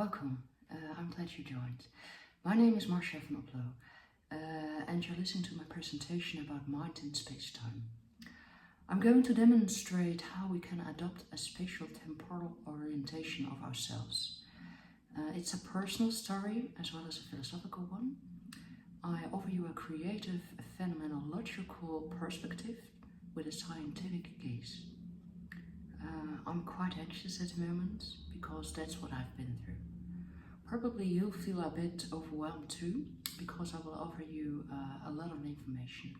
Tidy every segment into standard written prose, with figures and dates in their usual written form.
Welcome, I'm glad you joined. My name is Marcia van Oploo and you're listening to my presentation about mind in space-time. I'm going to demonstrate how we can adopt a spatial temporal orientation of ourselves. It's a personal story as well as a philosophical one. I offer you a creative, phenomenological perspective with a scientific gaze. I'm quite anxious at the moment because that's what I've been through. Probably you'll feel a bit overwhelmed too because I will offer you a lot of information.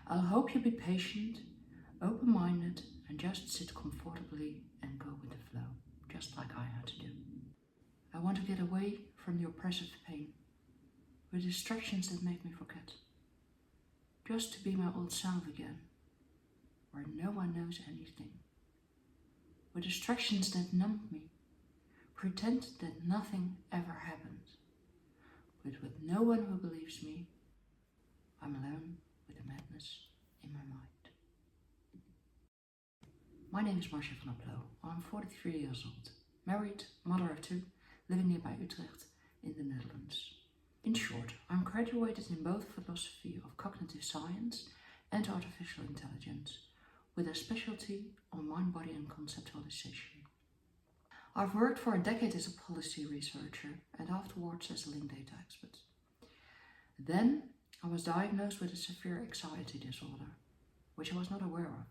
I'll hope you'll be patient, open-minded and just sit comfortably and go with the flow, just like I had to do. I want to get away from the oppressive pain, with distractions that make me forget. Just to be my old self again, where no one knows anything. With distractions that numb me, pretend that nothing ever happened. But with no one who believes me, I'm alone with the madness in my mind. My name is Marcia van Oploo. I'm 43 years old, married, mother of two, living nearby Utrecht in the Netherlands. In short, I'm graduated in both philosophy of cognitive science and artificial intelligence, with a specialty on mind, body and conceptualization. I've worked for a decade as a policy researcher and afterwards as a linked data expert. Then I was diagnosed with a severe anxiety disorder, which I was not aware of.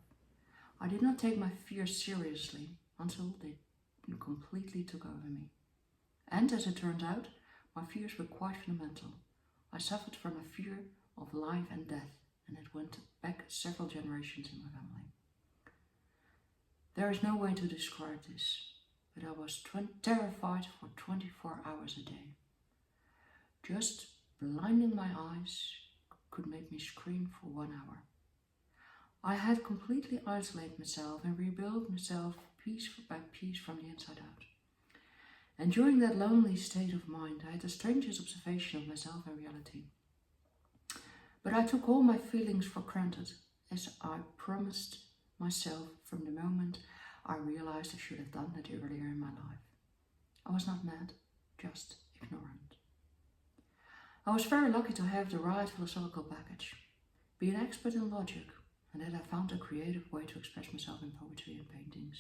I did not take my fears seriously until they completely took over me. And as it turned out, my fears were quite fundamental. I suffered from a fear of life and death, and it went back several generations in my family. There is no way to describe this, but I was terrified for 24 hours a day. Just blinding my eyes could make me scream for 1 hour. I had completely isolated myself and rebuilt myself piece by piece from the inside out. And during that lonely state of mind, I had the strangest observation of myself and reality. But I took all my feelings for granted, as I promised myself from the moment I realized I should have done that earlier in my life. I was not mad, just ignorant. I was very lucky to have the right philosophical package, be an expert in logic, and that I found a creative way to express myself in poetry and paintings.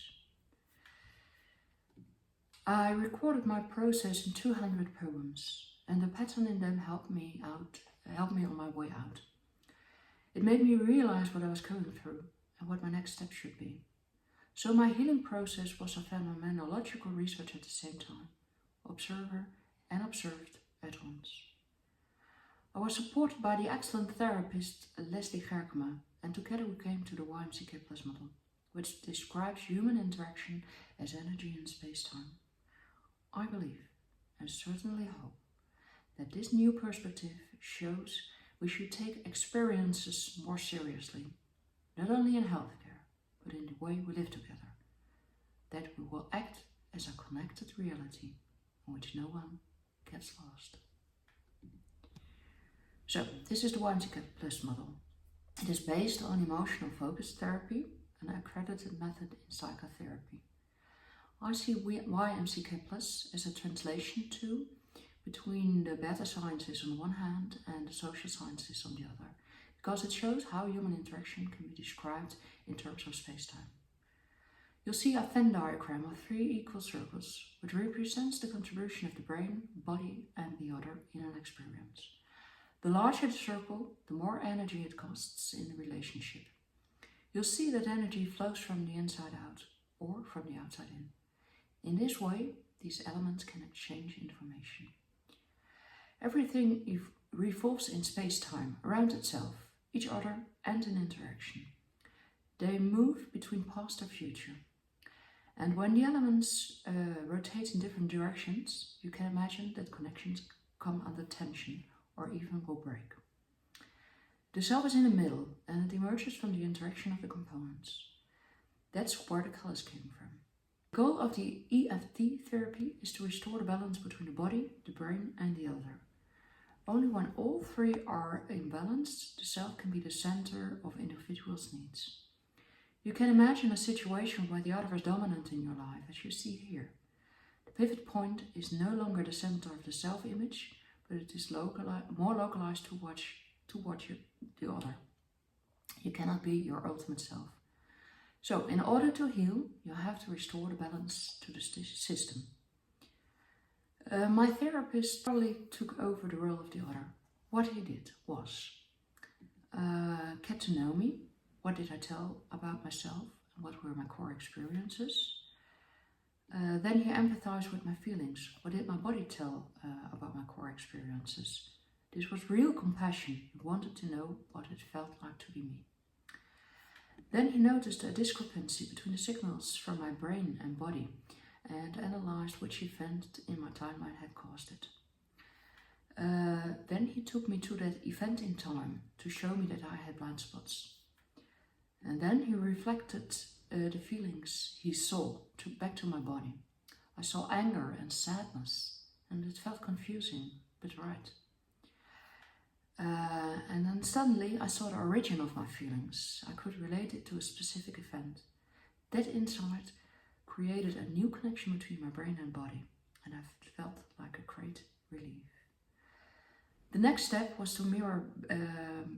I recorded my process in 200 poems, and the pattern in them helped me on my way out. It made me realize what I was going through and what my next step should be. So my healing process was a phenomenological research at the same time, observer and observed at once. I was supported by the excellent therapist Leslie Gerkema, and together we came to the YMCK plus model, which describes human interaction as energy in space-time. I believe, and certainly hope, that this new perspective shows we should take experiences more seriously, not only in healthcare, but in the way we live together, that we will act as a connected reality in which no one gets lost. So, this is the YMCK Plus model. It is based on emotional focus therapy, an accredited method in psychotherapy. I see YMCK Plus as a translation tool between the beta sciences on one hand and the social sciences on the other, because it shows how human interaction can be described in terms of space-time. You'll see a Venn diagram of 3 equal circles, which represents the contribution of the brain, body and the other in an experience. The larger the circle, the more energy it costs in the relationship. You'll see that energy flows from the inside out or from the outside in. In this way, these elements can exchange information. Everything revolves in space-time around itself, each other and an interaction. They move between past and future. And when the elements rotate in different directions, you can imagine that connections come under tension or even will break. The self is in the middle and it emerges from the interaction of the components. That's where the colors came from. The goal of the EFT therapy is to restore the balance between the body, the brain and the other. Only when all 3 are imbalanced, the self can be the center of individuals' needs. You can imagine a situation where the other is dominant in your life, as you see here. The Pivot point is no longer the center of the self-image, but it is more localized towards the other. You cannot be your ultimate self. So, in order to heal, you have to restore the balance to the system. My therapist probably took over the role of the other. What he did was get to know me. What did I tell about myself? What were my core experiences? Then he empathized with my feelings. What did my body tell about my core experiences? This was real compassion. He wanted to know what it felt like to be me. Then he noticed a discrepancy between the signals from my brain and body and analyzed which event in my timeline had caused it. Then he took me to that event in time to show me that I had blind spots. And then he reflected the feelings he saw back to my body. I saw anger and sadness, and it felt confusing, but right. And then suddenly I saw the origin of my feelings. I could relate it to a specific event. That insight created a new connection between my brain and body, and I felt like a great relief. The next step was to mirror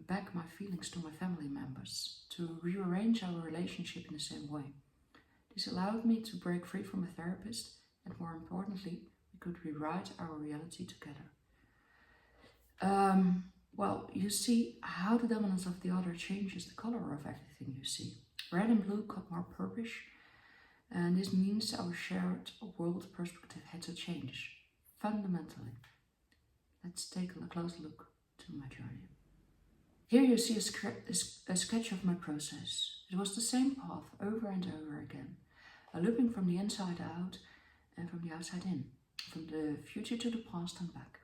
back my feelings to my family members, to rearrange our relationship in the same way. This allowed me to break free from a therapist, and more importantly, we could rewrite our reality together. Well, you see how the dominance of the other changes the color of everything you see. Red and blue got more purplish, and this means our shared world perspective had to change, fundamentally. Let's take a closer look to my journey. Here you see a sketch of my process. It was the same path over and over again, a looping from the inside out and from the outside in, from the future to the past and back.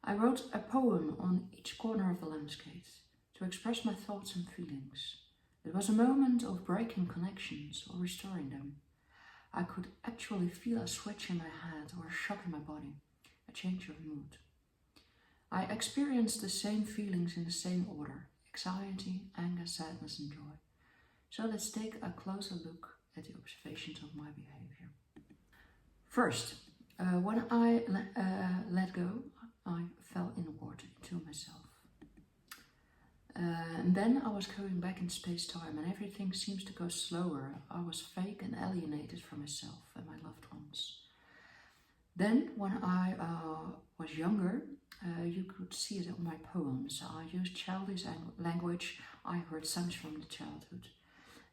I wrote a poem on each corner of the landscape to express my thoughts and feelings. It was a moment of breaking connections or restoring them. I could actually feel a switch in my head or a shock in my body, a change of mood. I experienced the same feelings in the same order: anxiety, anger, sadness and joy. So let's take a closer look at the observations of my behavior. First, when I let go, I fell inward into myself. And then I was going back in space-time and everything seems to go slower. I was fake and alienated from myself and my loved ones. Then, when I was younger, you could see it in my poems. I used childish language. I heard songs from the childhood.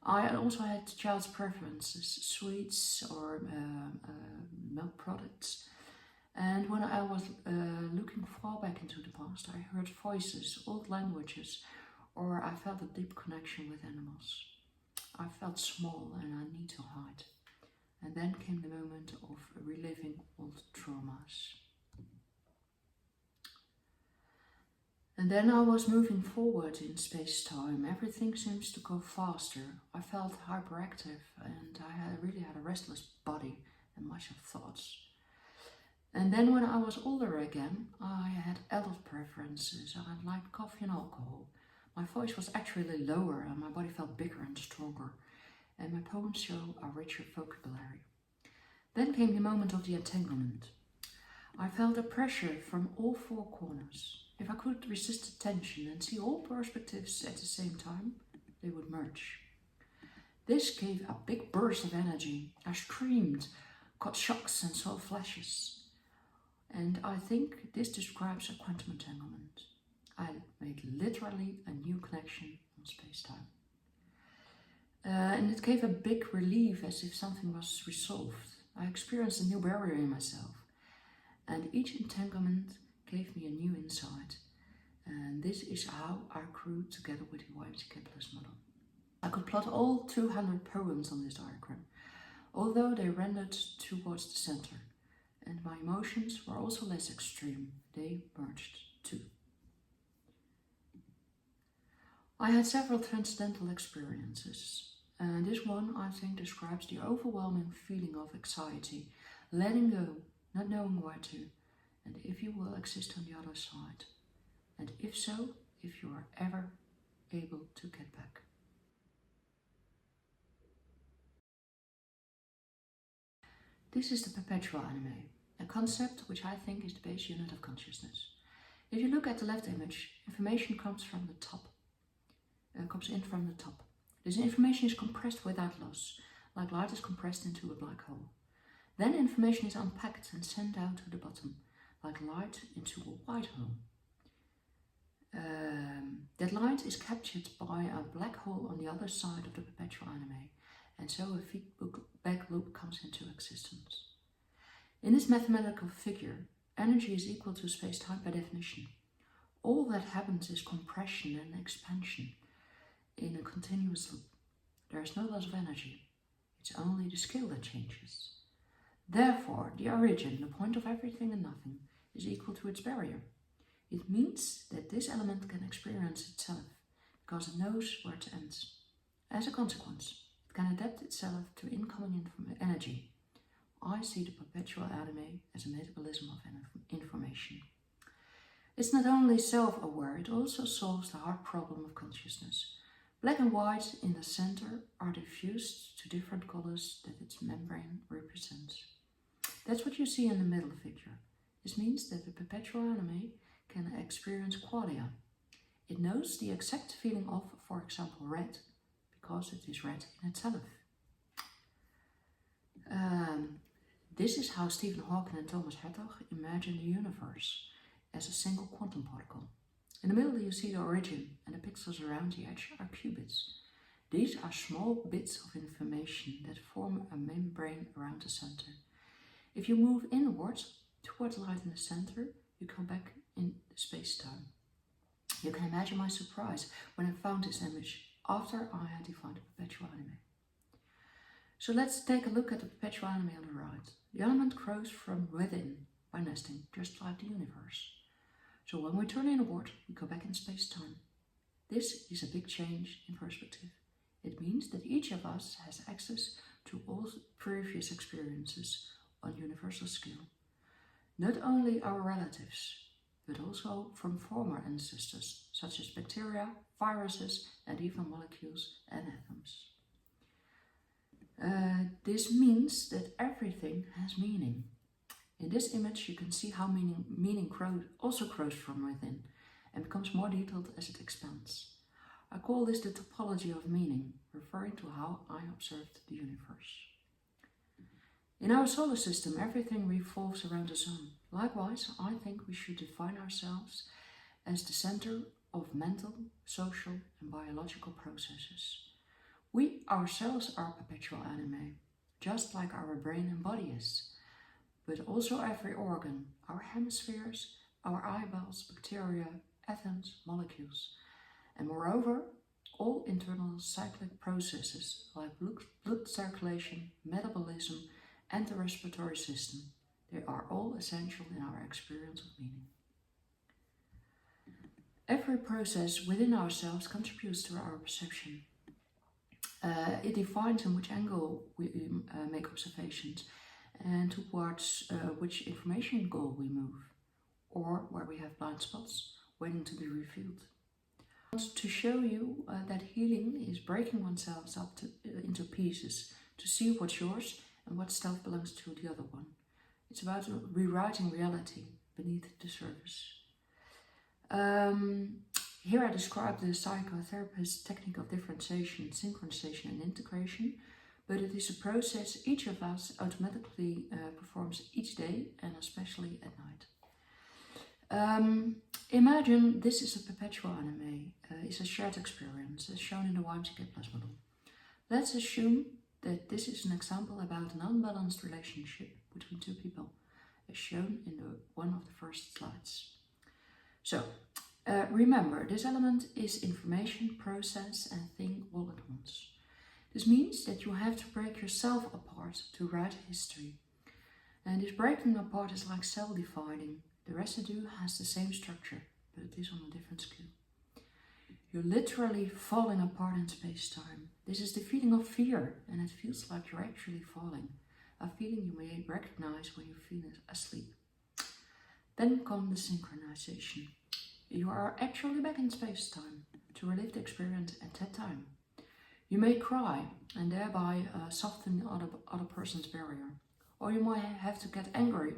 I also had child's preferences, sweets or milk products. And when I was looking far back into the past, I heard voices, old languages, or I felt a deep connection with animals. I felt small and I need to hide. And then came the moment of reliving old traumas. And then I was moving forward in space-time. Everything seems to go faster. I felt hyperactive and I really had a restless body and much of thoughts. And then when I was older again, I had adult preferences. I liked coffee and alcohol. My voice was actually lower and my body felt bigger and stronger. And my poems show a richer vocabulary. Then came the moment of the entanglement. I felt a pressure from all four corners. If I could resist the tension and see all perspectives at the same time, they would merge. This gave a big burst of energy. I screamed, got shocks and saw flashes. And I think this describes a quantum entanglement. I made literally a new connection on space-time. And it gave a big relief, as if something was resolved. I experienced a new barrier in myself. And each entanglement gave me a new insight. And this is how I grew together with the YMCK Plus model. I could plot all 200 poems on this diagram, although they rendered towards the center. And my emotions were also less extreme. They merged too. I had several transcendental experiences. And this one, I think, describes the overwhelming feeling of anxiety, letting go, not knowing where to, and if you will exist on the other side. And if so, if you are ever able to get back. This is the perpetual anime, a concept which I think is the base unit of consciousness. If you look at the left image, information comes in from the top. This information is compressed without loss, like light is compressed into a black hole. Then information is unpacked and sent out to the bottom, like light into a white hole. That light is captured by a black hole on the other side of the perpetual anime, and so a feedback loop comes into existence. In this mathematical figure, energy is equal to space-time by definition. All that happens is compression and expansion in a continuous loop. There is no loss of energy. It's only the scale that changes. Therefore, the origin, the point of everything and nothing, is equal to its barrier. It means that this element can experience itself, because it knows where it ends. As a consequence, it can adapt itself to incoming energy. I see the perpetual anime as a metabolism of information. It's not only self-aware, it also solves the hard problem of consciousness. Black and white in the center are diffused to different colors that its membrane represents. That's what you see in the middle figure. This means that the perpetual anime can experience qualia. It knows the exact feeling of, for example, red, because it is red in itself. This is how Stephen Hawking and Thomas Hartog imagined the universe as a single quantum particle. In the middle you see the origin, and the pixels around the edge are qubits. These are small bits of information that form a membrane around the center. If you move inwards towards light in the center, you come back in space-time. You can imagine my surprise when I found this image after I had defined the perpetual anime. So let's take a look at the perpetual anime on the right. The element grows from within by nesting, just like the universe. So when we turn inward, we go back in space-time. This is a big change in perspective. It means that each of us has access to all previous experiences on universal scale. Not only our relatives, but also from former ancestors, such as bacteria, viruses, and even molecules and atoms. This means that everything has meaning. In this image you can see how meaning also grows from within and becomes more detailed as it expands. I call this the topology of meaning, referring to how I observed the universe. In our solar system, everything revolves around the sun. Likewise, I think we should define ourselves as the center of mental, social, and biological processes. We ourselves are perpetual anime, just like our brain and body is, but also every organ, our hemispheres, our eyeballs, bacteria, atoms, molecules, and moreover, all internal cyclic processes like blood circulation, metabolism, and the respiratory system. They are all essential in our experience of meaning. Every process within ourselves contributes to our perception. It defines in which angle we make observations and towards which information goal we move, or where we have blind spots waiting to be revealed. I want to show you that healing is breaking oneself up into pieces to see what's yours and what stuff belongs to the other one. It's about rewriting reality beneath the surface. Here I describe the psychotherapist's technique of differentiation, synchronization and integration, but it is a process each of us automatically performs each day and especially at night. Imagine this is a perpetual anime, it's a shared experience as shown in the YMCK plus model. Let's assume that this is an example about an unbalanced relationship between two people, as shown in one of the first slides. So, remember, this element is information, process and thing all at once. This means that you have to break yourself apart to write history. And this breaking apart is like cell dividing. The residue has the same structure, but it is on a different scale. You're literally falling apart in space-time. This is the feeling of fear, and it feels like you're actually falling. A feeling you may recognize when you feel asleep. Then comes the synchronization. You are actually back in space-time to relive the experience at that time. You may cry and thereby soften the other person's barrier, or you might have to get angry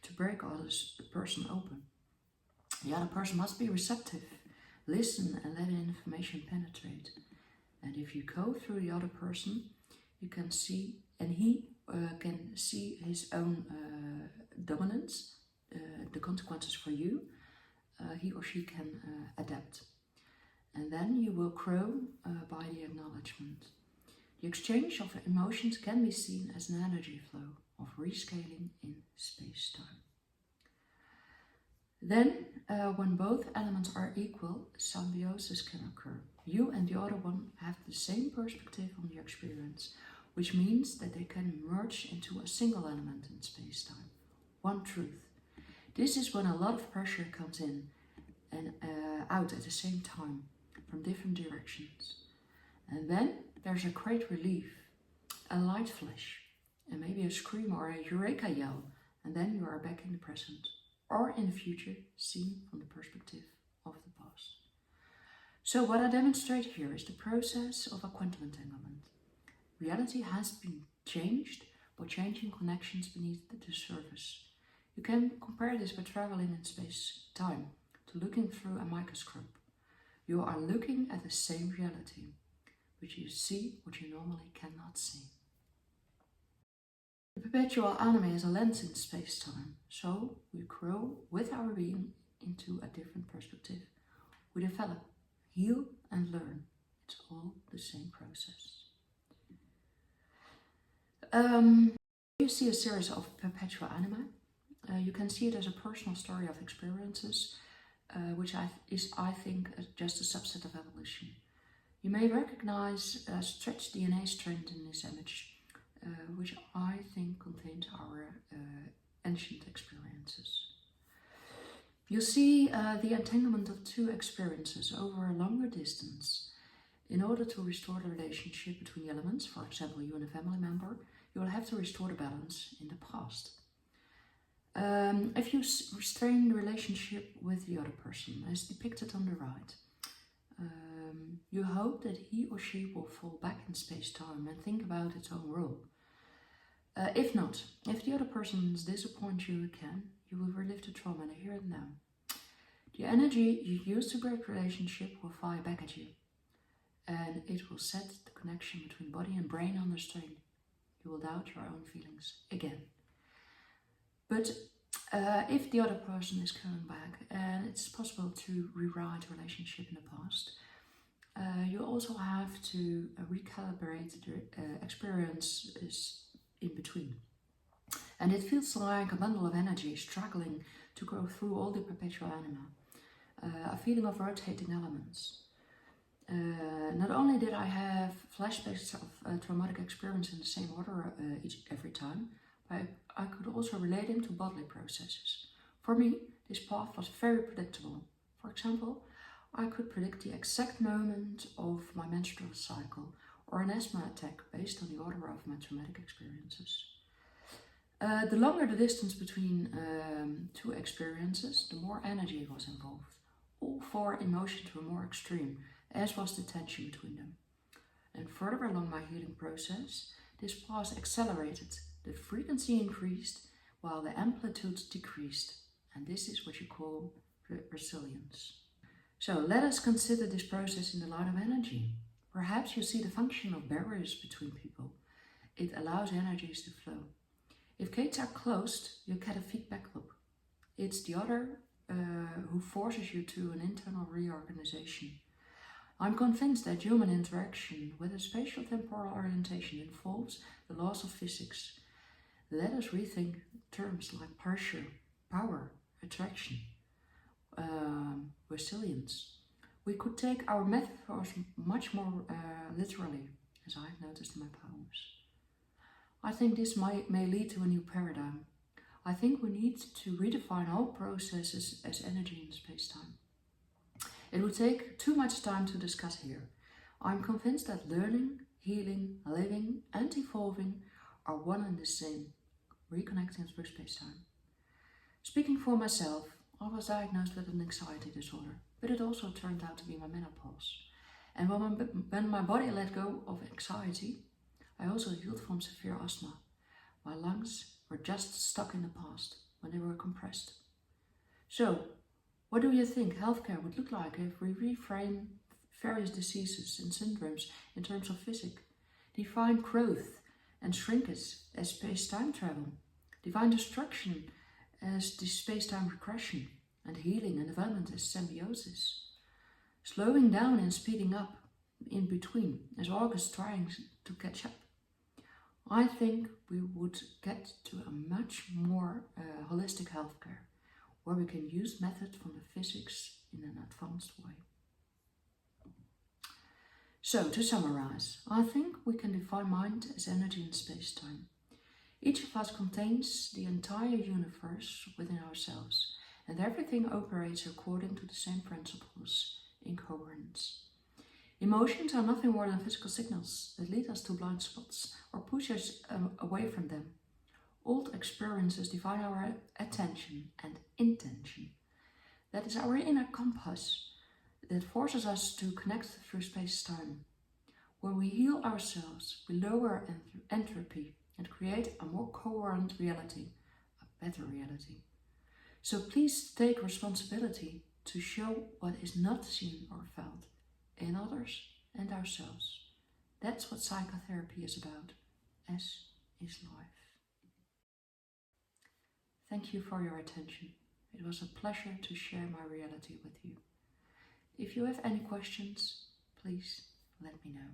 to break the person open. The other person must be receptive, listen and let information penetrate. And if you go through the other person, you can see, and he can see his own dominance, the consequences for you, he or she can adapt. And then you will grow by the acknowledgement. The exchange of emotions can be seen as an energy flow of rescaling in space-time. Then, when both elements are equal, symbiosis can occur. You and the other one have the same perspective on the experience, which means that they can merge into a single element in space-time, one truth. This is when a lot of pressure comes in and out at the same time from different directions. And then there's a great relief, a light flash, and maybe a scream or a eureka yell, and then you are back in the present, or in the future, seen from the perspective of the past. So what I demonstrate here is the process of a quantum entanglement. Reality has been changed by changing connections beneath the surface. You can compare this by traveling in space-time to looking through a microscope. You are looking at the same reality, but you see what you normally cannot see. The perpetual anime is a lens in space-time, so we grow with our being into a different perspective. We develop, heal and learn. It's all the same process. You see a series of perpetual anima. You can see it as a personal story of experiences, which I think just a subset of evolution. You may recognize a stretched DNA strand in this image, which I think contains our ancient experiences. You see the entanglement of two experiences over a longer distance. In order to restore the relationship between the elements, for example you and a family member, you will have to restore the balance in the past. If you restrain the relationship with the other person, as depicted on the right, you hope that he or she will fall back in space-time and think about its own role. If not, if the other person disappoints you again, you will relive the trauma in the here and now. The energy you use to break the relationship will fire back at you, and it will set the connection between body and brain under strain. You will doubt your own feelings again. But if the other person is coming back and it's possible to rewrite a relationship in the past, you also have to recalibrate the experiences in between. And it feels like a bundle of energy struggling to go through all the perpetual anima, a feeling of rotating elements. Not only did I have flashbacks of traumatic experience in the same order every time, but I could also relate them to bodily processes. For me, this path was very predictable. For example, I could predict the exact moment of my menstrual cycle or an asthma attack based on the order of my traumatic experiences. The longer the distance between two experiences, the more energy was involved. All four emotions were more extreme, as was the tension between them. And further along my healing process, this pause accelerated, the frequency increased while the amplitude decreased. And this is what you call resilience. So let us consider this process in the light of energy. Perhaps you see the function of barriers between people. It allows energies to flow. If gates are closed, you get a feedback loop. It's the other who forces you to an internal reorganization. I'm convinced that human interaction with a spatial-temporal orientation involves the laws of physics. Let us rethink terms like pressure, power, attraction, resilience. We could take our metaphors much more literally, as I've noticed in my poems. I think this may lead to a new paradigm. I think we need to redefine all processes as energy in space-time. It would take too much time to discuss here. I'm convinced that learning, healing, living and evolving are one and the same, reconnecting with space-time. Speaking for myself, I was diagnosed with an anxiety disorder, but it also turned out to be my menopause. And when my body let go of anxiety, I also healed from severe asthma. My lungs were just stuck in the past when they were compressed. So, what do you think healthcare would look like if we reframe various diseases and syndromes in terms of physics? Define growth and shrinkage as space-time travel. Define destruction as the space-time regression, and healing and development as symbiosis. Slowing down and speeding up in between, as August trying to catch up. I think we would get to a much more holistic healthcare, where we can use methods from the physics in an advanced way. So, to summarize, I think we can define mind as energy in space-time. Each of us contains the entire universe within ourselves, and everything operates according to the same principles in coherence. Emotions are nothing more than physical signals that lead us to blind spots or push us away from them. Old experiences define our attention and intention. That is our inner compass that forces us to connect through space-time. When we heal ourselves, we lower entropy and create a more coherent reality, a better reality. So please take responsibility to show what is not seen or felt in others and ourselves. That's what psychotherapy is about, as is life. Thank you for your attention. It was a pleasure to share my reality with you. If you have any questions, please let me know.